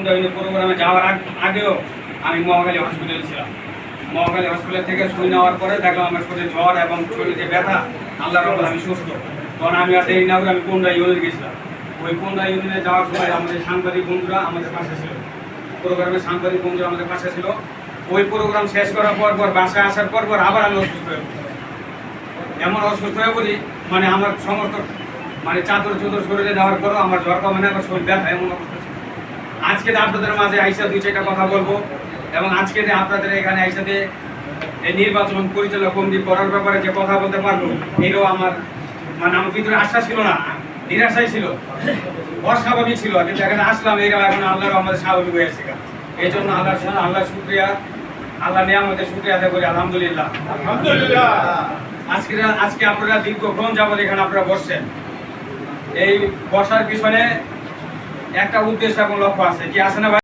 কুন্দা প্রোগ্রামে যাওয়ার আগেও আমি মহাখালী হসপিটালে ছিলাম। মহাখালী হসপিটাল থেকে শুই নেওয়ার পরে দেখলাম আমার শরীরে জ্বর এবং শরীরে যে ব্যথা, আল্লাহর রহমতে আমি সুস্থ। তখন আমি আর দেরি না করে আমি কুন্দা ইউনিয়নে গেছিলাম। ওই কুন্দা ইউনিয়নে যাওয়ার সময় আমাদের সাংবাদিক বন্ধুরা আমাদের পাশে ছিল, প্রোগ্রামের সাংবাদিক বন্ধুরা আমাদের পাশে ছিল। ওই প্রোগ্রাম শেষ করার পর বাসায় আসার পর আবার আমি অসুস্থ হয়ে পড়ি। এমন অসুস্থ হয়ে পড়ি মানে আমার সমর্থক মানে চাদর শরীরে দেওয়ার পরও আমার জ্বর কমে না, আমার শরীর ব্যথা এমন অবস্থা ছিল। আজকে আপনাদের মাঝে আইসা দুই চারটা কথা বলবো এবং আজকে আপনাদের এখানে আইসাতে এই নির্বাচন পরিচালনা কমিটি করার ব্যাপারে যে কথা বলতে পারবো, এটাও আমার মানে আমার ভিতরে আশা ছিল না, নিরাশাই ছিল, অস্বাভাবিক ছিল। কিন্তু এখানে আসলাম, এটা এখন আল্লাহর আমাদের স্বাভাবিক হয়ে আসছে। এই জন্য আল্লাহ শুক্রিয়া, আল্লাহ নিয়ামতের শুক্রিয়া আদায় করি, আলহামদুলিল্লাহ। আজকে আপনারা দীর্ঘক্ষণ যাবত এখানে আপনারা বসছেন। এই বসার পিছনে একটা উদ্দেশ্য এবং লক্ষ্য আছে, কি আছে না ভাই?